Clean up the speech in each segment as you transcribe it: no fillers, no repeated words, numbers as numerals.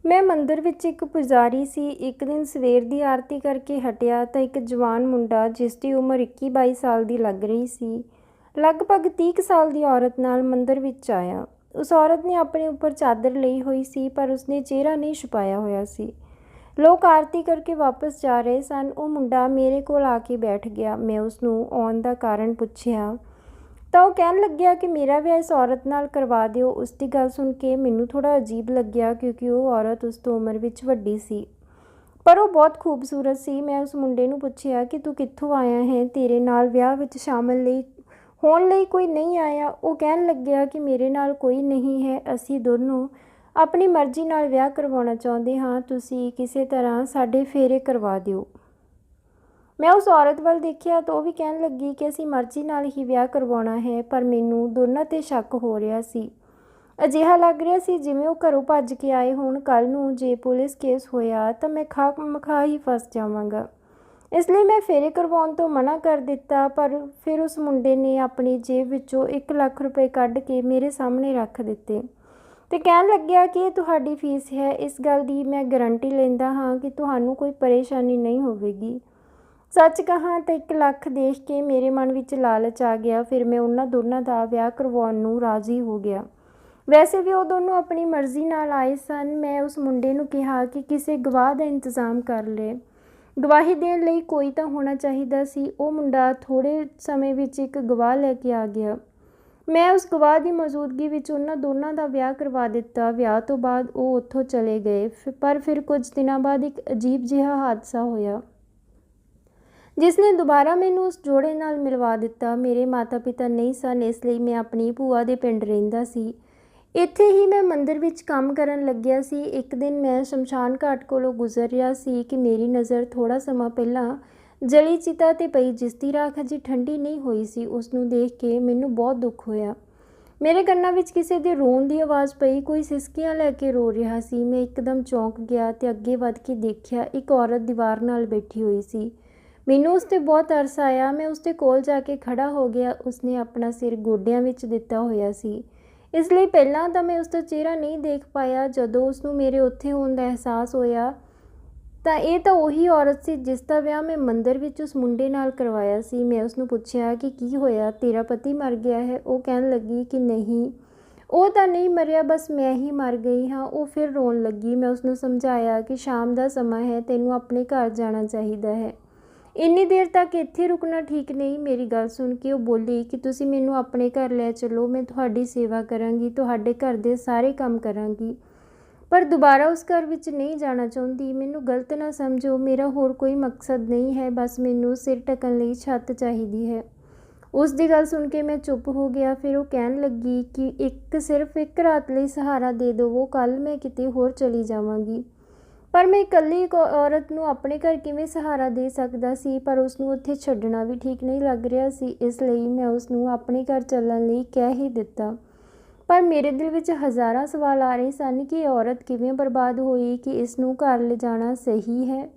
ਮੈਂ ਮੰਦਰ ਵਿੱਚ ਇੱਕ ਪੁਜਾਰੀ ਸੀ। ਇੱਕ ਦਿਨ ਸਵੇਰ ਦੀ ਆਰਤੀ ਕਰਕੇ ਹਟਿਆ ਤਾਂ ਇੱਕ ਜਵਾਨ ਮੁੰਡਾ, ਜਿਸ ਦੀ ਉਮਰ 21-22 ਸਾਲ ਦੀ ਲੱਗ ਰਹੀ ਸੀ, ਲਗਭਗ 30 ਕੁ ਸਾਲ ਦੀ ਔਰਤ ਨਾਲ ਮੰਦਰ ਵਿੱਚ ਆਇਆ। ਉਸ ਔਰਤ ਨੇ ਆਪਣੇ ਉੱਪਰ ਚਾਦਰ ਲਈ ਹੋਈ ਸੀ, ਪਰ ਉਸਨੇ ਚਿਹਰਾ ਨਹੀਂ ਛੁਪਾਇਆ ਹੋਇਆ ਸੀ। ਲੋਕ ਆਰਤੀ ਕਰਕੇ ਵਾਪਸ ਜਾ ਰਹੇ ਸਨ। ਉਹ ਮੁੰਡਾ ਮੇਰੇ ਕੋਲ ਆ ਕੇ ਬੈਠ ਗਿਆ। ਮੈਂ ਉਸਨੂੰ ਆਉਣ ਦਾ ਕਾਰਨ ਪੁੱਛਿਆ ਤਾਂ ਉਹ ਕਹਿਣ ਲੱਗਿਆ ਕਿ ਮੇਰਾ ਵਿਆਹ ਇਸ ਔਰਤ ਨਾਲ ਕਰਵਾ ਦਿਓ। ਉਸ ਦੀ ਗੱਲ ਸੁਣ ਕੇ ਮੈਨੂੰ ਥੋੜ੍ਹਾ ਅਜੀਬ ਲੱਗਿਆ, ਕਿਉਂਕਿ ਉਹ ਔਰਤ ਉਸ ਤੋਂ ਉਮਰ ਵਿੱਚ ਵੱਡੀ ਸੀ, ਪਰ ਉਹ ਬਹੁਤ ਖੂਬਸੂਰਤ ਸੀ। ਮੈਂ ਉਸ ਮੁੰਡੇ ਨੂੰ ਪੁੱਛਿਆ ਕਿ ਤੂੰ ਕਿੱਥੋਂ ਆਇਆ ਹੈ, ਤੇਰੇ ਨਾਲ ਵਿਆਹ ਵਿੱਚ ਸ਼ਾਮਲ ਹੋਣ ਲਈ ਕੋਈ ਨਹੀਂ ਆਇਆ? ਉਹ ਕਹਿਣ ਲੱਗਿਆ ਕਿ ਮੇਰੇ ਨਾਲ ਕੋਈ ਨਹੀਂ ਹੈ, ਅਸੀਂ ਦੋਨੋਂ ਆਪਣੀ ਮਰਜ਼ੀ ਨਾਲ ਵਿਆਹ ਕਰਵਾਉਣਾ ਚਾਹੁੰਦੇ ਹਾਂ, ਤੁਸੀਂ ਕਿਸੇ ਤਰ੍ਹਾਂ ਸਾਡੇ ਫੇਰੇ ਕਰਵਾ ਦਿਓ। ਮੈਂ ਉਸ ਔਰਤ ਵੱਲ ਦੇਖਿਆ ਤਾਂ ਉਹ ਵੀ ਕਹਿਣ ਲੱਗੀ ਕਿ ਅਸੀਂ ਮਰਜ਼ੀ ਨਾਲ ਹੀ ਵਿਆਹ ਕਰਵਾਉਣਾ ਹੈ, ਪਰ ਮੈਨੂੰ ਦੋਨਾਂ 'ਤੇ ਸ਼ੱਕ ਹੋ ਰਿਹਾ ਸੀ। ਅਜਿਹਾ ਲੱਗ ਰਿਹਾ ਸੀ ਜਿਵੇਂ ਉਹ ਘਰੋਂ ਭੱਜ ਕੇ ਆਏ ਹੋਣ। ਕੱਲ੍ਹ ਨੂੰ ਜੇ ਪੁਲਿਸ ਕੇਸ ਹੋਇਆ ਤਾਂ ਮੈਂ ਖਾਮਖਾ ਹੀ ਫਸ ਜਾਵਾਂਗਾ। ਇਸ ਲਈ ਮੈਂ ਫੇਰੇ ਕਰਵਾਉਣ ਤੋਂ ਮਨ੍ਹਾ ਕਰ ਦਿੱਤਾ। ਪਰ ਫਿਰ ਉਸ ਮੁੰਡੇ ਨੇ ਆਪਣੀ ਜੇਬ ਵਿੱਚੋਂ 1 ਲੱਖ ਰੁਪਏ ਕੱਢ ਕੇ ਮੇਰੇ ਸਾਹਮਣੇ ਰੱਖ ਦਿੱਤੇ ਤੇ ਕਹਿਣ ਲੱਗਿਆ ਕਿ ਇਹ ਤੁਹਾਡੀ ਫੀਸ ਹੈ। ਇਸ ਗੱਲ ਦੀ ਮੈਂ ਗਾਰੰਟੀ ਲੈਂਦਾ ਹਾਂ ਕਿ ਤੁਹਾਨੂੰ ਕੋਈ ਪਰੇਸ਼ਾਨੀ ਨਹੀਂ ਹੋਵੇਗੀ। ਸੱਚ ਕਹਾਂ ਤਾਂ 1 ਲੱਖ ਦੇਖ ਕੇ ਮੇਰੇ ਮਨ ਵਿੱਚ ਲਾਲਚ ਆ ਗਿਆ। ਫਿਰ ਮੈਂ ਉਹਨਾਂ ਦੋਨਾਂ ਦਾ ਵਿਆਹ ਕਰਵਾਉਣ ਨੂੰ ਰਾਜ਼ੀ ਹੋ ਗਿਆ। ਵੈਸੇ ਵੀ ਉਹ ਦੋਨੋਂ ਆਪਣੀ ਮਰਜ਼ੀ ਨਾਲ ਆਏ ਸਨ। ਮੈਂ ਉਸ ਮੁੰਡੇ ਨੂੰ ਕਿਹਾ ਕਿ ਕਿਸੇ ਗਵਾਹ ਦਾ ਇੰਤਜ਼ਾਮ ਕਰ ਲਏ। ਗਵਾਹੀ ਦੇਣ ਲਈ ਕੋਈ ਤਾਂ ਹੋਣਾ ਚਾਹੀਦਾ ਸੀ। ਉਹ ਮੁੰਡਾ ਥੋੜ੍ਹੇ ਸਮੇਂ ਵਿੱਚ ਇੱਕ ਗਵਾਹ ਲੈ ਕੇ ਆ ਗਿਆ। ਮੈਂ ਉਸ ਗਵਾਹ ਦੀ ਮੌਜੂਦਗੀ ਵਿੱਚ ਉਹਨਾਂ ਦੋਨਾਂ ਦਾ ਵਿਆਹ ਕਰਵਾ ਦਿੱਤਾ। ਵਿਆਹ ਤੋਂ ਬਾਅਦ ਉਹ ਉੱਥੋਂ ਚਲੇ ਗਏ, ਪਰ ਫਿਰ ਕੁਝ ਦਿਨਾਂ ਬਾਅਦ ਇੱਕ ਅਜੀਬ ਜਿਹਾ ਹਾਦਸਾ ਹੋਇਆ, ਜਿਸ ਨੇ ਦੁਬਾਰਾ ਮੈਨੂੰ ਉਸ ਜੋੜੇ ਨਾਲ ਮਿਲਵਾ ਦਿੱਤਾ। ਮੇਰੇ ਮਾਤਾ-ਪਿਤਾ ਨਹੀਂ ਸਨ, ਇਸ ਲਈ ਮੈਂ ਆਪਣੀ ਭੂਆ ਦੇ ਪਿੰਡ ਰਹਿੰਦਾ ਸੀ। ਇੱਥੇ ਹੀ ਮੈਂ ਮੰਦਰ ਵਿੱਚ ਕੰਮ ਕਰਨ ਲੱਗਿਆ ਸੀ। ਇੱਕ ਦਿਨ ਮੈਂ ਸ਼ਮਸ਼ਾਨ ਘਾਟ ਕੋਲੋਂ ਗੁਜ਼ਰ ਰਿਹਾ ਸੀ ਕਿ ਮੇਰੀ ਨਜ਼ਰ ਥੋੜ੍ਹਾ ਸਮਾਂ ਪਹਿਲਾਂ ਜਲੀ ਚਿਤਾ 'ਤੇ ਪਈ, ਜਿਸ ਦੀ ਰਾਖ ਅਜੇ ਠੰਡੀ ਨਹੀਂ ਹੋਈ ਸੀ। ਉਸ ਨੂੰ ਦੇਖ ਕੇ ਮੈਨੂੰ ਬਹੁਤ ਦੁੱਖ ਹੋਇਆ। ਮੇਰੇ ਕੰਨਾਂ ਵਿੱਚ ਕਿਸੇ ਦੇ ਰੋਣ ਦੀ ਆਵਾਜ਼ ਪਈ। ਕੋਈ ਸਿਸਕੀਆਂ ਲੈ ਕੇ ਰੋ ਰਿਹਾ ਸੀ। ਮੈਂ ਇੱਕਦਮ ਚੌਂਕ ਗਿਆ ਤੇ ਅੱਗੇ ਵੱਧ ਕੇ ਦੇਖਿਆ, ਇੱਕ ਔਰਤ ਦੀਵਾਰ ਨਾਲ ਬੈਠੀ ਹੋਈ ਸੀ। ਮੈਨੂੰ ਉਸ 'ਤੇ ਬਹੁਤ ਤਰਸ ਆਇਆ। ਮੈਂ ਉਸ ਦੇ ਕੋਲ ਜਾ ਕੇ ਖੜ੍ਹਾ ਹੋ ਗਿਆ। ਉਸਨੇ ਆਪਣਾ ਸਿਰ ਗੋਡਿਆਂ ਵਿੱਚ ਦਿੱਤਾ ਹੋਇਆ ਸੀ, ਇਸ ਲਈ ਪਹਿਲਾਂ ਤਾਂ ਮੈਂ ਉਸਦਾ ਚਿਹਰਾ ਨਹੀਂ ਦੇਖ ਪਾਇਆ। ਜਦੋਂ ਉਸਨੂੰ ਮੇਰੇ ਉੱਥੇ ਹੋਣ ਦਾ ਅਹਿਸਾਸ ਹੋਇਆ ਤਾਂ ਇਹ ਤਾਂ ਉਹੀ ਔਰਤ ਸੀ ਜਿਸ ਦਾ ਵਿਆਹ ਮੈਂ ਮੰਦਰ ਵਿੱਚ ਉਸ ਮੁੰਡੇ ਨਾਲ ਕਰਵਾਇਆ ਸੀ। ਮੈਂ ਉਸਨੂੰ ਪੁੱਛਿਆ ਕਿ ਕੀ ਹੋਇਆ, ਤੇਰਾ ਪਤੀ ਮਰ ਗਿਆ ਹੈ? ਉਹ ਕਹਿਣ ਲੱਗੀ ਕਿ ਨਹੀਂ, ਉਹ ਤਾਂ ਨਹੀਂ ਮਰਿਆ, ਬਸ ਮੈਂ ਹੀ ਮਰ ਗਈ ਹਾਂ। ਉਹ ਫਿਰ ਰੋਣ ਲੱਗੀ। ਮੈਂ ਉਸਨੂੰ ਸਮਝਾਇਆ ਕਿ ਸ਼ਾਮ ਦਾ ਸਮਾਂ ਹੈ, ਤੈਨੂੰ ਆਪਣੇ ਘਰ ਜਾਣਾ ਚਾਹੀਦਾ ਹੈ, ਇੰਨੀ ਦੇਰ ਤੱਕ ਇੱਥੇ ਰੁਕਣਾ ਠੀਕ ਨਹੀਂ। ਮੇਰੀ ਗੱਲ ਸੁਣ ਕੇ ਉਹ ਬੋਲੀ ਕਿ ਤੁਸੀਂ ਮੈਨੂੰ ਆਪਣੇ ਘਰ ਲੈ ਚਲੋ, ਮੈਂ ਤੁਹਾਡੀ ਸੇਵਾ ਕਰਾਂਗੀ, ਤੁਹਾਡੇ ਘਰ ਦੇ ਸਾਰੇ ਕੰਮ ਕਰਾਂਗੀ, ਪਰ ਦੁਬਾਰਾ ਉਸ ਘਰ ਵਿੱਚ ਨਹੀਂ ਜਾਣਾ ਚਾਹੁੰਦੀ। ਮੈਨੂੰ ਗਲਤ ਨਾ ਸਮਝੋ, ਮੇਰਾ ਹੋਰ ਕੋਈ ਮਕਸਦ ਨਹੀਂ ਹੈ, ਬਸ ਮੈਨੂੰ ਸਿਰ ਢੱਕਣ ਲਈ ਛੱਤ ਚਾਹੀਦੀ ਹੈ। ਉਸ ਦੀ ਗੱਲ ਸੁਣ ਕੇ ਮੈਂ ਚੁੱਪ ਹੋ ਗਿਆ। ਫਿਰ ਉਹ ਕਹਿਣ ਲੱਗੀ ਕਿ ਸਿਰਫ ਇੱਕ ਰਾਤ ਲਈ ਸਹਾਰਾ ਦੇ ਦੇਵੋ, ਕੱਲ੍ਹ ਮੈਂ ਕਿਤੇ ਹੋਰ ਚਲੀ ਜਾਵਾਂਗੀ। ਪਰ ਮੈਂ ਇਕੱਲੀ ਇੱਕ ਔਰਤ ਨੂੰ ਆਪਣੇ ਘਰ ਕਿਵੇਂ ਸਹਾਰਾ ਦੇ ਸਕਦਾ ਸੀ? ਪਰ ਉਸਨੂੰ ਉੱਥੇ ਛੱਡਣਾ ਵੀ ਠੀਕ ਨਹੀਂ ਲੱਗ ਰਿਹਾ ਸੀ, ਇਸ ਲਈ ਮੈਂ ਉਸਨੂੰ ਆਪਣੇ ਘਰ ਚੱਲਣ ਲਈ ਕਹਿ ਹੀ ਦਿੱਤਾ। ਪਰ ਮੇਰੇ ਦਿਲ ਵਿੱਚ ਹਜ਼ਾਰਾਂ ਸਵਾਲ ਆ ਰਹੇ ਸਨ ਕਿ ਇਹ ਔਰਤ ਕਿਵੇਂ ਬਰਬਾਦ ਹੋਈ, ਕਿ ਇਸ ਨੂੰ ਘਰ ਲਿਜਾਣਾ ਸਹੀ ਹੈ?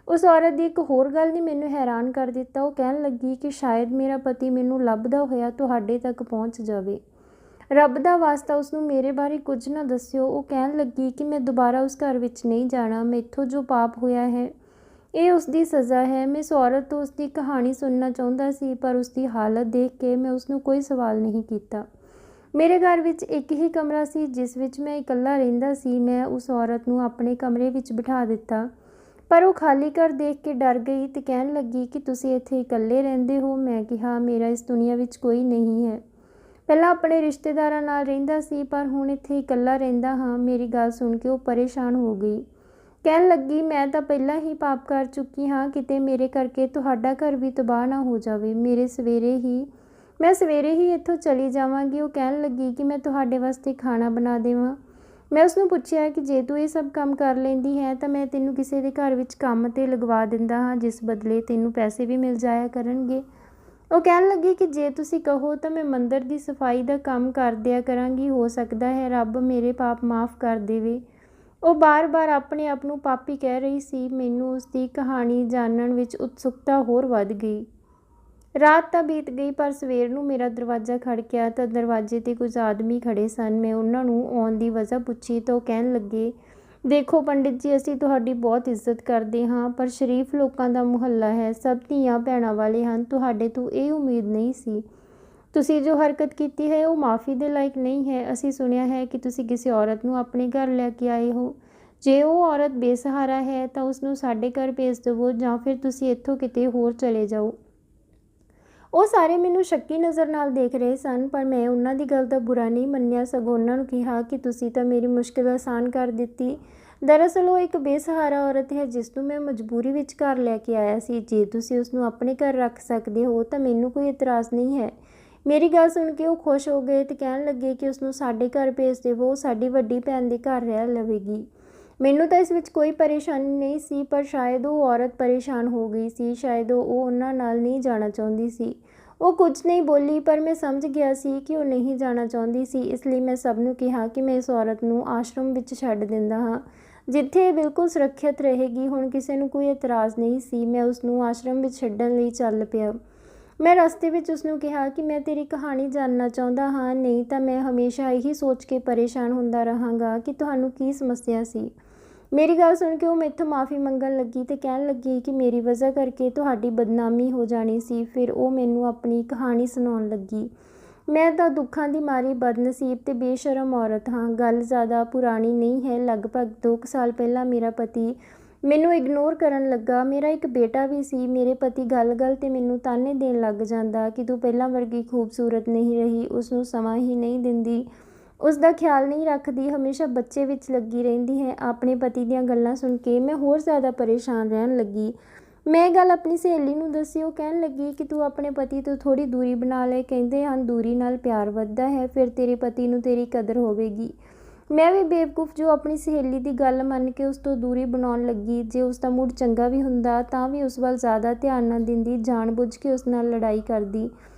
ਉਸ ਔਰਤ ਦੀ ਇੱਕ ਹੋਰ ਗੱਲ ਨੇ ਮੈਨੂੰ ਹੈਰਾਨ ਕਰ ਦਿੱਤਾ। ਉਹ ਕਹਿਣ ਲੱਗੀ ਕਿ ਸ਼ਾਇਦ ਮੇਰਾ ਪਤੀ ਮੈਨੂੰ ਲੱਭਦਾ ਹੋਇਆ ਤੁਹਾਡੇ ਤੱਕ ਪਹੁੰਚ ਜਾਵੇ। ਰੱਬ ਦਾ ਵਾਸਤਾ ਉਸਨੂੰ ਮੇਰੇ ਬਾਰੇ ਕੁਝ ਨਾ ਦੱਸਿਓ। ਉਹ ਕਹਿਣ ਲੱਗੀ ਕਿ ਮੈਂ ਦੁਬਾਰਾ ਉਸ ਘਰ ਵਿੱਚ ਨਹੀਂ ਜਾਣਾ। ਮੈਥੋਂ ਜੋ ਪਾਪ ਹੋਇਆ ਹੈ, ਇਹ ਉਸਦੀ ਸਜ਼ਾ ਹੈ। ਮੈਂ ਇਸ ਔਰਤ ਤੋਂ ਉਸਦੀ ਕਹਾਣੀ ਸੁਣਨਾ ਚਾਹੁੰਦਾ ਸੀ, ਪਰ ਉਸਦੀ ਹਾਲਤ ਦੇਖ ਕੇ ਮੈਂ ਉਸਨੂੰ ਕੋਈ ਸਵਾਲ ਨਹੀਂ ਕੀਤਾ। ਮੇਰੇ ਘਰ ਵਿੱਚ ਇੱਕ ਹੀ ਕਮਰਾ ਸੀ ਜਿਸ ਵਿੱਚ ਮੈਂ ਇਕੱਲਾ ਰਹਿੰਦਾ ਸੀ। ਮੈਂ ਉਸ ਔਰਤ ਨੂੰ ਆਪਣੇ ਕਮਰੇ ਵਿੱਚ ਬਿਠਾ ਦਿੱਤਾ, ਪਰ ਉਹ ਖਾਲੀ ਘਰ ਦੇਖ ਕੇ ਡਰ ਗਈ ਤੇ ਕਹਿਣ ਲੱਗੀ ਕਿ ਤੁਸੀਂ ਇੱਥੇ ਇਕੱਲੇ ਰਹਿੰਦੇ ਹੋ? ਮੈਂ ਕਿਹਾ, ਮੇਰਾ ਇਸ ਦੁਨੀਆ ਵਿੱਚ ਕੋਈ ਨਹੀਂ ਹੈ। ਪਹਿਲਾਂ ਆਪਣੇ ਰਿਸ਼ਤੇਦਾਰਾਂ ਨਾਲ ਰਹਿੰਦਾ ਸੀ, ਪਰ ਹੁਣ ਇੱਥੇ ਇਕੱਲਾ ਰਹਿੰਦਾ ਹਾਂ। ਮੇਰੀ ਗੱਲ ਸੁਣ ਕੇ ਉਹ ਪਰੇਸ਼ਾਨ ਹੋ ਗਈ। ਕਹਿਣ ਲੱਗੀ, ਮੈਂ ਤਾਂ ਪਹਿਲਾਂ ਹੀ ਪਾਪ ਕਰ ਚੁੱਕੀ ਹਾਂ, ਕਿਤੇ ਮੇਰੇ ਕਰਕੇ ਤੁਹਾਡਾ ਘਰ ਵੀ ਤਬਾਹ ਨਾ ਹੋ ਜਾਵੇ। ਮੈਂ ਸਵੇਰੇ ਹੀ ਇੱਥੋਂ ਚਲੀ ਜਾਵਾਂਗੀ। ਉਹ ਕਹਿਣ ਲੱਗੀ ਕਿ ਮੈਂ ਤੁਹਾਡੇ ਵਾਸਤੇ ਖਾਣਾ ਬਣਾ ਦੇਵਾਂ। ਮੈਂ ਉਸਨੂੰ ਪੁੱਛਿਆ ਕਿ ਜੇ ਤੂੰ ਇਹ ਸਭ ਕੰਮ ਕਰ ਲੈਂਦੀ ਹੈ ਤਾਂ ਮੈਂ ਤੈਨੂੰ ਕਿਸੇ ਦੇ ਘਰ ਵਿੱਚ ਕੰਮ 'ਤੇ ਲਗਵਾ ਦਿੰਦਾ ਹਾਂ, ਜਿਸ ਬਦਲੇ ਤੈਨੂੰ ਪੈਸੇ ਵੀ ਮਿਲ ਜਾਇਆ ਕਰਨਗੇ। ਉਹ ਕਹਿਣ ਲੱਗੀ ਕਿ ਜੇ ਤੁਸੀਂ ਕਹੋ ਤਾਂ ਮੈਂ ਮੰਦਰ ਦੀ ਸਫਾਈ ਦਾ ਕੰਮ ਕਰ ਦਿਆ ਕਰਾਂਗੀ, ਹੋ ਸਕਦਾ ਹੈ ਰੱਬ ਮੇਰੇ ਪਾਪ ਮਾफ़ ਕਰ ਦੇਵੇ। ਉਹ ਬਾਰ-ਬਾਰ ਆਪਣੇ ਆਪ ਨੂੰ ਪਾਪੀ ਕਹਿ ਰਹੀ ਸੀ। ਮੈਨੂੰ ਉਸਦੀ ਕਹਾਣੀ ਜਾਣਨ ਵਿੱਚ ਉਤਸੁਕਤਾ ਹੋਰ ਵੱਧ ਗਈ। ਰਾਤ ਤਾਂ ਬੀਤ ਗਈ, ਪਰ ਸਵੇਰ ਨੂੰ ਮੇਰਾ ਦਰਵਾਜ਼ਾ ਖੜਕਿਆ ਤਾਂ ਦਰਵਾਜ਼ੇ 'ਤੇ ਕੁਝ ਆਦਮੀ ਖੜ੍ਹੇ ਸਨ। ਮੈਂ ਉਹਨਾਂ ਨੂੰ ਆਉਣ ਦੀ ਵਜ੍ਹਾ ਪੁੱਛੀ ਤਾਂ ਉਹ ਕਹਿਣ ਲੱਗੇ ਦੇਖੋ ਪੰਡਿਤ ਜੀ, ਅਸੀਂ ਤੁਹਾਡੀ ਬਹੁਤ ਇੱਜ਼ਤ ਕਰਦੇ ਹਾਂ, ਪਰ ਸ਼ਰੀਫ ਲੋਕਾਂ ਦਾ ਮੁਹੱਲਾ ਹੈ, ਸਭ ਧੀਆਂ ਭੈਣਾਂ ਵਾਲੇ ਹਨ। ਤੁਹਾਡੇ ਤੋਂ ਇਹ ਉਮੀਦ ਨਹੀਂ ਸੀ। ਤੁਸੀਂ ਜੋ ਹਰਕਤ ਕੀਤੀ ਹੈ ਉਹ ਮਾफ़ੀ ਦੇ ਲਾਇਕ ਨਹੀਂ ਹੈ। ਅਸੀਂ ਸੁਣਿਆ ਹੈ ਕਿ ਤੁਸੀਂ ਕਿਸੇ ਔਰਤ ਨੂੰ ਆਪਣੇ ਘਰ ਲੈ ਕੇ ਆਏ ਹੋ। ਜੇ ਉਹ ਔਰਤ ਬੇਸਹਾਰਾ ਹੈ ਤਾਂ ਉਸਨੂੰ ਸਾਡੇ ਘਰ ਭੇਜ ਦੇਵੋ, ਜਾਂ ਫਿਰ ਤੁਸੀਂ ਇੱਥੋਂ ਕਿਤੇ ਹੋਰ ਚਲੇ ਜਾਓ। ਉਹ ਸਾਰੇ ਮੈਨੂੰ ਸ਼ੱਕੀ ਨਜ਼ਰ ਨਾਲ ਦੇਖ ਰਹੇ ਸਨ, ਪਰ ਮੈਂ ਉਹਨਾਂ ਦੀ ਗੱਲ ਦਾ ਬੁਰਾ ਨਹੀਂ ਮੰਨਿਆ, ਸਗੋਂ ਉਹਨਾਂ ਨੂੰ ਕਿਹਾ ਕਿ ਤੁਸੀਂ ਤਾਂ ਮੇਰੀ ਮੁਸ਼ਕਿਲ ਆਸਾਨ ਕਰ ਦਿੱਤੀ। ਦਰਅਸਲ ਉਹ ਇੱਕ ਬੇਸਹਾਰਾ ਔਰਤ ਹੈ ਜਿਸ ਨੂੰ ਮੈਂ ਮਜਬੂਰੀ ਵਿੱਚ ਘਰ ਲੈ ਕੇ ਆਇਆ ਸੀ। ਜੇ ਤੁਸੀਂ ਉਸਨੂੰ ਆਪਣੇ ਘਰ ਰੱਖ ਸਕਦੇ ਹੋ ਤਾਂ ਮੈਨੂੰ ਕੋਈ ਇਤਰਾਜ਼ ਨਹੀਂ ਹੈ। ਮੇਰੀ ਗੱਲ ਸੁਣ ਕੇ ਉਹ ਖੁਸ਼ ਹੋ ਗਏ ਤੇ ਕਹਿਣ ਲੱਗੇ ਕਿ ਉਸਨੂੰ ਸਾਡੇ ਘਰ ਭੇਜ ਦੇਵੋ, ਉਹ ਸਾਡੀ ਵੱਡੀ ਭੈਣ ਦੇ ਘਰ ਰਹਿ ਲਵੇਗੀ। ਮੈਨੂੰ ਤਾਂ ਇਸ ਵਿੱਚ ਕੋਈ ਪਰੇਸ਼ਾਨੀ ਨਹੀਂ ਸੀ, ਪਰ ਸ਼ਾਇਦ ਉਹ ਔਰਤ ਪਰੇਸ਼ਾਨ ਹੋ ਗਈ ਸੀ। ਸ਼ਾਇਦ ਉਹ ਉਹਨਾਂ ਨਾਲ ਨਹੀਂ ਜਾਣਾ ਚਾਹੁੰਦੀ ਸੀ। ਉਹ ਕੁਝ ਨਹੀਂ ਬੋਲੀ, ਪਰ ਮੈਂ ਸਮਝ ਗਿਆ ਸੀ ਕਿ ਉਹ ਨਹੀਂ ਜਾਣਾ ਚਾਹੁੰਦੀ ਸੀ। ਇਸ ਲਈ ਮੈਂ ਸਭ ਨੂੰ ਕਿਹਾ ਕਿ ਮੈਂ ਇਸ ਔਰਤ ਨੂੰ ਆਸ਼ਰਮ ਵਿੱਚ ਛੱਡ ਦਿੰਦਾ ਹਾਂ, ਜਿੱਥੇ ਇਹ ਬਿਲਕੁਲ ਸੁਰੱਖਿਅਤ ਰਹੇਗੀ। ਹੁਣ ਕਿਸੇ ਨੂੰ ਕੋਈ ਇਤਰਾਜ਼ ਨਹੀਂ ਸੀ। ਮੈਂ ਉਸਨੂੰ ਆਸ਼ਰਮ ਵਿੱਚ ਛੱਡਣ ਲਈ ਚੱਲ ਪਿਆ। ਮੈਂ ਰਸਤੇ ਵਿੱਚ ਉਸਨੂੰ ਕਿਹਾ ਕਿ ਮੈਂ ਤੇਰੀ ਕਹਾਣੀ ਜਾਣਨਾ ਚਾਹੁੰਦਾ ਹਾਂ, ਨਹੀਂ ਤਾਂ ਮੈਂ ਹਮੇਸ਼ਾ ਇਹੀ ਸੋਚ ਕੇ ਪਰੇਸ਼ਾਨ ਹੁੰਦਾ ਰਹਾਂਗਾ ਕਿ ਤੁਹਾਨੂੰ ਕੀ ਸਮੱਸਿਆ ਸੀ। ਮੇਰੀ ਗੱਲ ਸੁਣ ਕੇ ਉਹ ਮੈਥੋਂ ਮਾफ़ੀ ਮੰਗਣ ਲੱਗੀ ਤੇ ਕਹਿਣ ਲੱਗੀ ਕਿ ਮੇਰੀ ਵਜ੍ਹਾ ਕਰਕੇ ਤੁਹਾਡੀ ਬਦਨਾਮੀ ਹੋ ਜਾਣੀ ਸੀ। ਫਿਰ ਉਹ ਮੈਨੂੰ ਆਪਣੀ ਕਹਾਣੀ ਸੁਣਾਉਣ ਲੱਗੀ। ਮੈਂ ਤਾਂ ਦੁੱਖਾਂ ਦੀ ਮਾਰੀ ਬਦਨਸੀਬ ਤੇ ਬੇਸ਼ਰਮ ਔਰਤ ਹਾਂ। ਗੱਲ ਜ਼ਿਆਦਾ ਪੁਰਾਣੀ ਨਹੀਂ ਹੈ, ਲਗਭਗ 2 ਸਾਲ ਪਹਿਲਾਂ ਮੇਰਾ ਪਤੀ ਮੈਨੂੰ ਇਗਨੋਰ ਕਰਨ ਲੱਗਾ। ਮੇਰਾ ਇੱਕ ਬੇਟਾ ਵੀ ਸੀ। ਮੇਰੇ ਪਤੀ ਗੱਲ-ਗੱਲ 'ਤੇ ਮੈਨੂੰ ਤਾਨੇ ਦੇਣ ਲੱਗ ਜਾਂਦਾ ਕਿ ਤੂੰ ਪਹਿਲਾਂ ਵਰਗੀ ਖੂਬਸੂਰਤ ਨਹੀਂ ਰਹੀ, ਉਸਨੂੰ ਸਮਾਂ ਹੀ ਨਹੀਂ ਦਿੰਦੀ, ਉਸ ਦਾ ਖਿਆਲ ਨਹੀਂ ਰੱਖਦੀ, ਹਮੇਸ਼ਾ ਬੱਚੇ ਵਿੱਚ ਲੱਗੀ ਰਹਿੰਦੀ ਹੈ। ਆਪਣੇ ਪਤੀ ਦੀਆਂ ਗੱਲਾਂ ਸੁਣ ਕੇ ਮੈਂ ਹੋਰ ਜ਼ਿਆਦਾ ਪਰੇਸ਼ਾਨ ਰਹਿਣ ਲੱਗੀ। ਮੈਂ ਇਹ ਗੱਲ ਆਪਣੀ ਸਹੇਲੀ ਨੂੰ ਦੱਸੀ। ਉਹ ਕਹਿਣ ਲੱਗੀ ਕਿ ਤੂੰ ਆਪਣੇ ਪਤੀ ਤੋਂ ਥੋੜ੍ਹੀ ਦੂਰੀ ਬਣਾ ਲੈ। ਕਹਿੰਦੇ ਹਨ ਦੂਰੀ ਨਾਲ ਪਿਆਰ ਵੱਧਦਾ ਹੈ, ਫਿਰ ਤੇਰੇ ਪਤੀ ਨੂੰ ਤੇਰੀ ਕਦਰ ਹੋਵੇਗੀ। ਮੈਂ ਵੀ ਬੇਵਕੂਫ ਜੋ ਆਪਣੀ ਸਹੇਲੀ ਦੀ ਗੱਲ ਮੰਨ ਕੇ ਉਸ ਤੋਂ ਦੂਰੀ ਬਣਾਉਣ ਲੱਗੀ। ਜੇ ਉਸ ਦਾ ਮੂਡ ਚੰਗਾ ਵੀ ਹੁੰਦਾ ਤਾਂ ਵੀ ਉਸ ਵੱਲ ਜ਼ਿਆਦਾ ਧਿਆਨ ਨਾ ਦਿੰਦੀ, ਜਾਣ-ਬੁੱਝ ਕੇ ਉਸ ਨਾਲ ਲੜਾਈ ਕਰਦੀ।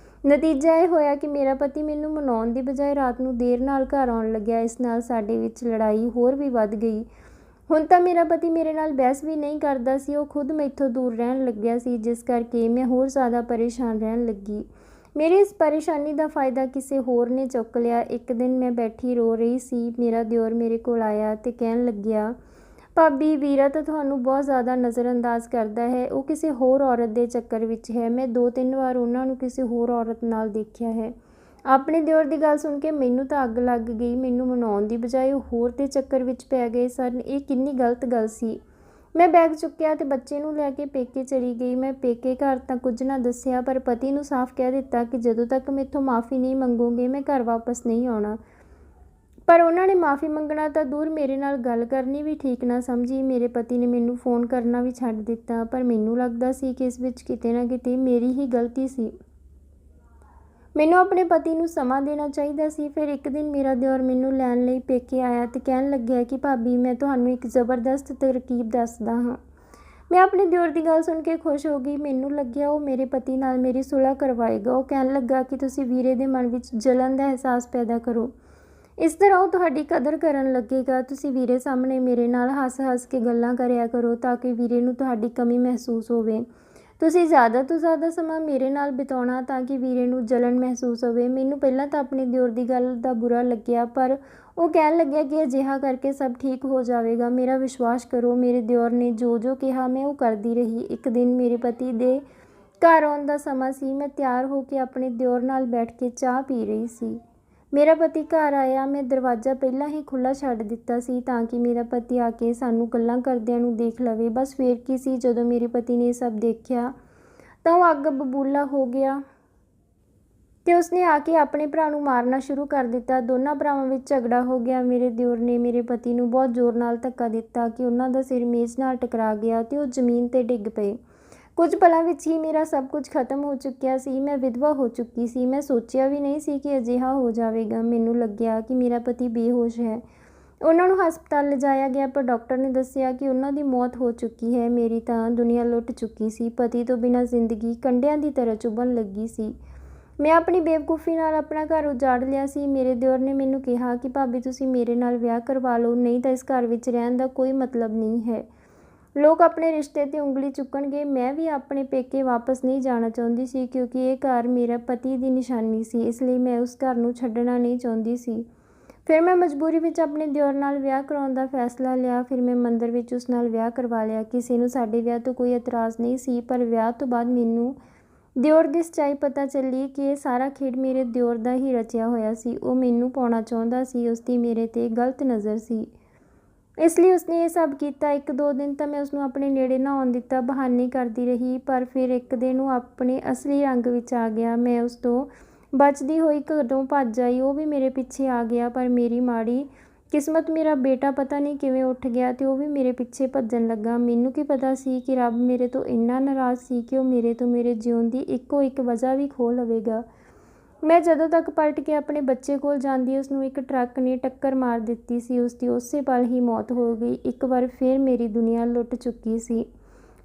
ਨਤੀਜਾ ਇਹ ਹੋਇਆ ਕਿ ਮੇਰਾ ਪਤੀ ਮੈਨੂੰ ਮਨਾਉਣ ਦੀ ਬਜਾਏ ਰਾਤ ਨੂੰ ਦੇਰ ਨਾਲ ਘਰ ਆਉਣ ਲੱਗਿਆ। ਇਸ ਨਾਲ ਸਾਡੇ ਵਿੱਚ ਲੜਾਈ ਹੋਰ ਵੀ ਵੱਧ ਗਈ। ਹੁਣ ਤਾਂ ਮੇਰਾ ਪਤੀ ਮੇਰੇ ਨਾਲ ਬਹਿਸ ਵੀ ਨਹੀਂ ਕਰਦਾ ਸੀ, ਉਹ ਖੁਦ ਮੈਥੋਂ ਦੂਰ ਰਹਿਣ ਲੱਗਿਆ ਸੀ, ਜਿਸ ਕਰਕੇ ਮੈਂ ਹੋਰ ਜ਼ਿਆਦਾ ਪਰੇਸ਼ਾਨ ਰਹਿਣ ਲੱਗੀ। ਮੇਰੀ ਇਸ ਪਰੇਸ਼ਾਨੀ ਦਾ ਫਾਇਦਾ ਕਿਸੇ ਹੋਰ ਨੇ ਚੁੱਕ ਲਿਆ। ਇੱਕ ਦਿਨ ਮੈਂ ਬੈਠੀ ਰੋ ਰਹੀ ਸੀ। ਮੇਰਾ ਦਿਓਰ ਮੇਰੇ ਕੋਲ ਆਇਆ ਤੇ ਕਹਿਣ ਲੱਗਿਆ, ਭਾਬੀ, ਵੀਰਾ ਤਾਂ ਤੁਹਾਨੂੰ ਬਹੁਤ ਜ਼ਿਆਦਾ ਨਜ਼ਰਅੰਦਾਜ਼ ਕਰਦਾ ਹੈ। ਉਹ ਕਿਸੇ ਹੋਰ ਔਰਤ ਦੇ ਚੱਕਰ ਵਿੱਚ ਹੈ। ਮੈਂ 2-3 ਵਾਰ ਉਹਨਾਂ ਨੂੰ ਕਿਸੇ ਹੋਰ ਔਰਤ ਨਾਲ ਦੇਖਿਆ ਹੈ। ਆਪਣੇ ਦਿਓਰ ਦੀ ਗੱਲ ਸੁਣ ਕੇ ਮੈਨੂੰ ਤਾਂ ਅੱਗ ਲੱਗ ਗਈ। ਮੈਨੂੰ ਮਨਾਉਣ ਦੀ ਬਜਾਏ ਉਹ ਹੋਰ ਦੇ ਚੱਕਰ ਵਿੱਚ ਪੈ ਗਏ ਸਨ। ਇਹ ਕਿੰਨੀ ਗਲਤ ਗੱਲ ਸੀ। ਮੈਂ ਬੈਗ ਚੁੱਕਿਆ ਤੇ ਬੱਚੇ ਨੂੰ ਲੈ ਕੇ ਪੇਕੇ ਚਲੀ ਗਈ। ਮੈਂ ਪੇਕੇ ਘਰ ਤਾਂ ਕੁਝ ਨਾ ਦੱਸਿਆ, ਪਰ ਪਤੀ ਨੂੰ ਸਾਫ਼ ਕਹਿ ਦਿੱਤਾ ਕਿ ਜਦੋਂ ਤੱਕ ਮੈਥੋਂ ਮਾफ़ੀ ਨਹੀਂ ਮੰਗੋਗੇ ਮੈਂ ਘਰ ਵਾਪਸ ਨਹੀਂ ਆਉਣਾ। ਪਰ ਉਹਨਾਂ ਨੇ ਮਾफ़ੀ ਮੰਗਣਾ ਤਾਂ ਦੂਰ, ਮੇਰੇ ਨਾਲ ਗੱਲ ਕਰਨੀ ਵੀ ਠੀਕ ਨਾ ਸਮਝੀ। ਮੇਰੇ ਪਤੀ ਨੇ ਮੈਨੂੰ ਫ਼ੋਨ ਕਰਨਾ ਵੀ ਛੱਡ ਦਿੱਤਾ, ਪਰ ਮੈਨੂੰ ਲੱਗਦਾ ਸੀ ਕਿ ਇਸ ਵਿੱਚ ਕਿਤੇ ਨਾ ਕਿਤੇ ਮੇਰੀ ਹੀ ਗਲਤੀ ਸੀ। ਮੈਨੂੰ ਆਪਣੇ ਪਤੀ ਨੂੰ ਸਮਾਂ ਦੇਣਾ ਚਾਹੀਦਾ ਸੀ। ਫਿਰ ਇੱਕ ਦਿਨ ਮੇਰਾ ਦਿਓਰ ਮੈਨੂੰ ਲੈਣ ਲਈ ਪੇਕੇ ਆਇਆ ਤੇ ਕਹਿਣ ਲੱਗਿਆ ਕਿ ਭਾਬੀ, ਮੈਂ ਤੁਹਾਨੂੰ ਇੱਕ ਜ਼ਬਰਦਸਤ ਤਰਕੀਬ ਦੱਸਦਾ ਹਾਂ। ਮੈਂ ਆਪਣੇ ਦਿਓਰ ਦੀ ਗੱਲ ਸੁਣ ਕੇ ਖੁਸ਼ ਹੋ ਗਈ। ਮੈਨੂੰ ਲੱਗਿਆ ਉਹ ਮੇਰੇ ਪਤੀ ਨਾਲ ਮੇਰੀ ਸੁਲ੍ਹਾ ਕਰਵਾਏਗਾ। ਉਹ ਕਹਿਣ ਲੱਗਾ ਕਿ ਤੁਸੀਂ ਵੀਰੇ ਦੇ ਮਨ ਵਿੱਚ ਜਲਨ ਦਾ ਅਹਿਸਾਸ ਪੈਦਾ ਕਰੋ। ਇਸ ਤਰ੍ਹਾਂ ਉਹ ਤੁਹਾਡੀ ਕਦਰ ਕਰਨ ਲੱਗੇਗਾ। ਤੁਸੀਂ ਵੀਰੇ ਸਾਹਮਣੇ ਮੇਰੇ ਨਾਲ ਹੱਸ-ਹੱਸ ਕੇ ਗੱਲਾਂ ਕਰਿਆ ਕਰੋ ਤਾਂ ਕਿ ਵੀਰੇ ਨੂੰ ਤੁਹਾਡੀ ਕਮੀ ਮਹਿਸੂਸ ਹੋਵੇ। ਤੁਸੀਂ ਜ਼ਿਆਦਾ ਤੋਂ ਜ਼ਿਆਦਾ ਸਮਾਂ ਮੇਰੇ ਨਾਲ ਬਿਤਾਉਣਾ ਤਾਂ ਕਿ ਵੀਰੇ ਨੂੰ ਜਲਨ ਮਹਿਸੂਸ ਹੋਵੇ। ਮੈਨੂੰ ਪਹਿਲਾਂ ਤਾਂ ਆਪਣੇ ਦਿਓਰ ਦੀ ਗੱਲ ਦਾ ਬੁਰਾ ਲੱਗਿਆ, ਪਰ ਉਹ ਕਹਿਣ ਲੱਗਿਆ ਕਿ ਅਜਿਹਾ ਕਰਕੇ ਸਭ ਠੀਕ ਹੋ ਜਾਵੇਗਾ। ਮੇਰਾ ਵਿਸ਼ਵਾਸ ਕਰੋ, ਮੇਰੇ ਦਿਓਰ ਨੇ ਜੋ ਕਿਹਾ ਮੈਂ ਉਹ ਕਰਦੀ ਰਹੀ। ਇੱਕ ਦਿਨ ਮੇਰੇ ਪਤੀ ਦੇ ਘਰ ਆਉਣ ਦਾ ਸਮਾਂ ਸੀ। ਮੈਂ ਤਿਆਰ ਹੋ ਕੇ ਆਪਣੇ ਦਿਓਰ ਨਾਲ ਬੈਠ ਕੇ ਚਾਹ ਪੀ ਰਹੀ ਸੀ। ਮੇਰਾ ਪਤੀ ਘਰ ਆਇਆ। ਮੈਂ ਦਰਵਾਜ਼ਾ ਪਹਿਲਾਂ ਹੀ ਖੁੱਲ੍ਹਾ ਛੱਡ ਦਿੱਤਾ ਸੀ ਤਾਂ ਕਿ ਮੇਰਾ ਪਤੀ ਆ ਕੇ ਸਾਨੂੰ ਗੱਲਾਂ ਕਰਦਿਆਂ ਨੂੰ ਦੇਖ ਲਵੇ। ਬਸ ਫੇਰ ਕੀ ਸੀ, ਜਦੋਂ ਮੇਰੇ ਪਤੀ ਨੇ ਇਹ ਸਭ ਦੇਖਿਆ ਤਾਂ ਉਹ ਅੱਗ ਬਬੂਲਾ ਹੋ ਗਿਆ ਤੇ ਉਸਨੇ ਆ ਕੇ ਆਪਣੇ ਭਰਾ ਨੂੰ ਮਾਰਨਾ ਸ਼ੁਰੂ ਕਰ ਦਿੱਤਾ। ਦੋਨਾਂ ਭਰਾਵਾਂ ਵਿੱਚ ਝਗੜਾ ਹੋ ਗਿਆ। ਮੇਰੇ ਦਿਓਰ ਨੇ ਮੇਰੇ ਪਤੀ ਨੂੰ ਬਹੁਤ ਜ਼ੋਰ ਨਾਲ ਧੱਕਾ ਦਿੱਤਾ ਕਿ ਉਹਨਾਂ ਦਾ ਸਿਰ ਮੇਜ਼ ਨਾਲ ਟਕਰਾ ਗਿਆ ਤੇ ਉਹ ਜ਼ਮੀਨ 'ਤੇ ਡਿੱਗ ਪਏ। ਕੁਝ ਪਲਾਂ ਵਿੱਚ ਹੀ ਮੇਰਾ ਸਭ ਕੁਝ ਖਤਮ ਹੋ ਚੁੱਕਿਆ ਸੀ। ਮੈਂ ਵਿਧਵਾ ਹੋ ਚੁੱਕੀ ਸੀ। ਮੈਂ ਸੋਚਿਆ ਵੀ ਨਹੀਂ ਸੀ ਕਿ ਅਜਿਹਾ ਹੋ ਜਾਵੇਗਾ। ਮੈਨੂੰ ਲੱਗਿਆ ਕਿ ਮੇਰਾ ਪਤੀ ਬੇਹੋਸ਼ ਹੈ। ਉਹਨਾਂ ਨੂੰ ਹਸਪਤਾਲ ਲਿਜਾਇਆ ਗਿਆ, ਪਰ ਡਾਕਟਰ ਨੇ ਦੱਸਿਆ ਕਿ ਉਹਨਾਂ ਦੀ ਮੌਤ ਹੋ ਚੁੱਕੀ ਹੈ। ਮੇਰੀ ਤਾਂ ਦੁਨੀਆ ਲੁੱਟ ਚੁੱਕੀ ਸੀ। ਪਤੀ ਤੋਂ ਬਿਨਾਂ ਜ਼ਿੰਦਗੀ ਕੰਡਿਆਂ ਦੀ ਤਰ੍ਹਾਂ ਚੁਭਣ ਲੱਗੀ ਸੀ। ਮੈਂ ਆਪਣੀ ਬੇਵਕੂਫੀ ਨਾਲ ਆਪਣਾ ਘਰ ਉਜਾੜ ਲਿਆ ਸੀ। ਮੇਰੇ ਦਿਓਰ ਨੇ ਮੈਨੂੰ ਕਿਹਾ ਕਿ ਭਾਬੀ, ਤੁਸੀਂ ਮੇਰੇ ਨਾਲ ਵਿਆਹ ਕਰਵਾ ਲਓ, ਨਹੀਂ ਤਾਂ ਇਸ ਘਰ ਵਿੱਚ ਰਹਿਣ ਦਾ ਕੋਈ ਮਤਲਬ ਨਹੀਂ ਹੈ। ਲੋਕ ਆਪਣੇ ਰਿਸ਼ਤੇ 'ਤੇ ਉਂਗਲੀ ਚੁੱਕਣਗੇ। ਮੈਂ ਵੀ ਆਪਣੇ ਪੇਕੇ ਵਾਪਸ ਨਹੀਂ ਜਾਣਾ ਚਾਹੁੰਦੀ ਸੀ, ਕਿਉਂਕਿ ਇਹ ਘਰ ਮੇਰਾ ਪਤੀ ਦੀ ਨਿਸ਼ਾਨੀ ਸੀ। ਇਸ ਲਈ ਮੈਂ ਉਸ ਘਰ ਨੂੰ ਛੱਡਣਾ ਨਹੀਂ ਚਾਹੁੰਦੀ ਸੀ। ਫਿਰ ਮੈਂ ਮਜਬੂਰੀ ਵਿੱਚ ਆਪਣੇ ਦਿਓਰ ਨਾਲ ਵਿਆਹ ਕਰਾਉਣ ਦਾ ਫੈਸਲਾ ਲਿਆ। ਫਿਰ ਮੈਂ ਮੰਦਰ ਵਿੱਚ ਉਸ ਨਾਲ ਵਿਆਹ ਕਰਵਾ ਲਿਆ। ਕਿਸੇ ਨੂੰ ਸਾਡੇ ਵਿਆਹ ਤੋਂ ਕੋਈ ਇਤਰਾਜ਼ ਨਹੀਂ ਸੀ, ਪਰ ਵਿਆਹ ਤੋਂ ਬਾਅਦ ਮੈਨੂੰ ਦਿਓਰ ਦੀ ਸੱਚਾਈ ਪਤਾ ਚੱਲੀ ਕਿ ਇਹ ਸਾਰਾ ਖੇਡ ਮੇਰੇ ਦਿਓਰ ਦਾ ਹੀ ਰਚਿਆ ਹੋਇਆ ਸੀ। ਉਹ ਮੈਨੂੰ ਪਾਉਣਾ ਚਾਹੁੰਦਾ ਸੀ। ਉਸਦੀ ਮੇਰੇ 'ਤੇ ਗਲਤ ਨਜ਼ਰ ਸੀ, ਇਸ ਲਈ ਉਸਨੇ ਇਹ ਸਭ ਕੀਤਾ। 1-2 ਦਿਨ ਤਾਂ ਮੈਂ ਉਸਨੂੰ ਆਪਣੇ ਨੇੜੇ ਨਾ ਆਉਣ ਦਿੱਤਾ, ਬਹਾਨੇ ਕਰਦੀ ਰਹੀ, ਪਰ ਫਿਰ ਇੱਕ ਦਿਨ ਉਹ ਆਪਣੇ ਅਸਲੀ ਰੰਗ ਵਿੱਚ ਆ ਗਿਆ। ਮੈਂ ਉਸ ਤੋਂ ਬਚਦੀ ਹੋਈ ਘਰੋਂ ਭੱਜ ਆਈ। ਉਹ ਵੀ ਮੇਰੇ ਪਿੱਛੇ ਆ ਗਿਆ, ਪਰ ਮੇਰੀ ਮਾੜੀ ਕਿਸਮਤ ਮੇਰਾ ਬੇਟਾ ਪਤਾ ਨਹੀਂ ਕਿਵੇਂ ਉੱਠ ਗਿਆ ਅਤੇ ਉਹ ਵੀ ਮੇਰੇ ਪਿੱਛੇ ਭੱਜਣ ਲੱਗਾ। ਮੈਨੂੰ ਕੀ ਪਤਾ ਸੀ ਕਿ ਰੱਬ ਮੇਰੇ ਤੋਂ ਇੰਨਾ ਨਾਰਾਜ਼ ਸੀ ਕਿ ਉਹ ਮੇਰੇ ਤੋਂ ਮੇਰੇ ਜਿਉਣ ਦੀ ਇੱਕੋ ਇੱਕ ਵਜ੍ਹਾ ਵੀ ਖੋਹ ਲਵੇਗਾ। ਮੈਂ ਜਦੋਂ ਤੱਕ ਪਲਟ ਕੇ ਆਪਣੇ ਬੱਚੇ ਕੋਲ ਜਾਂਦੀ, ਉਸਨੂੰ ਇੱਕ ਟਰੱਕ ਨੇ ਟੱਕਰ ਮਾਰ ਦਿੱਤੀ ਸੀ। ਉਸਦੀ ਉਸੇ ਪਲ ਹੀ ਮੌਤ ਹੋ ਗਈ। ਇੱਕ ਵਾਰ ਫਿਰ ਮੇਰੀ ਦੁਨੀਆ ਲੁੱਟ ਚੁੱਕੀ ਸੀ।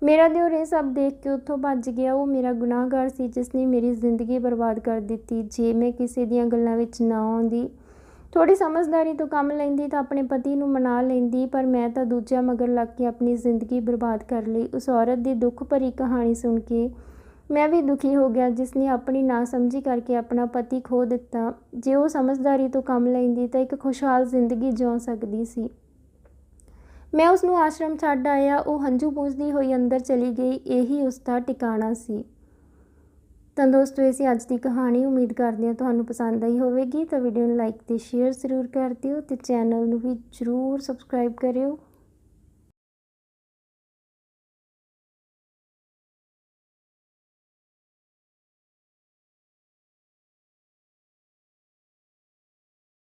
ਮੇਰਾ ਦਿਓਰ ਇਹ ਸਭ ਦੇਖ ਕੇ ਉੱਥੋਂ ਭੱਜ ਗਿਆ। ਉਹ ਮੇਰਾ ਗੁਨਾਹਗਾਰ ਸੀ ਜਿਸ ਨੇ ਮੇਰੀ ਜ਼ਿੰਦਗੀ ਬਰਬਾਦ ਕਰ ਦਿੱਤੀ। ਜੇ ਮੈਂ ਕਿਸੇ ਦੀਆਂ ਗੱਲਾਂ ਵਿੱਚ ਨਾ ਆਉਂਦੀ, ਥੋੜ੍ਹੀ ਸਮਝਦਾਰੀ ਤੋਂ ਕੰਮ ਲੈਂਦੀ ਤਾਂ ਆਪਣੇ ਪਤੀ ਨੂੰ ਮਨਾ ਲੈਂਦੀ, ਪਰ ਮੈਂ ਤਾਂ ਦੂਜਿਆਂ ਮਗਰ ਲੱਗ ਕੇ ਆਪਣੀ ਜ਼ਿੰਦਗੀ ਬਰਬਾਦ ਕਰ ਲਈ। ਉਸ ਔਰਤ ਦੀ ਦੁੱਖ ਭਰੀ ਕਹਾਣੀ ਸੁਣ ਕੇ ਮੈਂ ਵੀ ਦੁਖੀ ਹੋ ਗਿਆ, ਜਿਸ ਨੇ ਆਪਣੀ ਨਾਸਮਝੀ ਕਰਕੇ ਆਪਣਾ ਪਤੀ ਖੋ ਦਿੱਤਾ। ਜੇ ਉਹ ਸਮਝਦਾਰੀ ਤੋਂ ਕੰਮ ਲੈਂਦੀ ਤਾਂ ਇੱਕ ਖੁਸ਼ਹਾਲ ਜ਼ਿੰਦਗੀ ਜਿਉ ਸਕਦੀ ਸੀ। ਮੈਂ ਉਸ ਨੂੰ ਆਸ਼ਰਮ ਛੱਡ ਆਇਆ। ਉਹ ਹੰਝੂ ਪੂੰਝਦੀ ਹੋਈ ਅੰਦਰ ਚਲੀ ਗਈ। ਇਹੀ ਉਸ ਦਾ ਟਿਕਾਣਾ ਸੀ। ਤਾਂ ਦੋਸਤੋ, ਇਹ ਸੀ ਅੱਜ ਦੀ ਕਹਾਣੀ। ਉਮੀਦ ਕਰਦੇ ਹਾਂ ਤੁਹਾਨੂੰ ਪਸੰਦ ਆਈ ਹੋਵੇਗੀ। ਤਾਂ ਵੀਡੀਓ ਨੂੰ ਲਾਈਕ ਅਤੇ ਸ਼ੇਅਰ ਜ਼ਰੂਰ ਕਰ ਦਿਓ ਅਤੇ ਚੈਨਲ ਨੂੰ ਵੀ ਜ਼ਰੂਰ ਸਬਸਕ੍ਰਾਈਬ ਕਰਿਓ।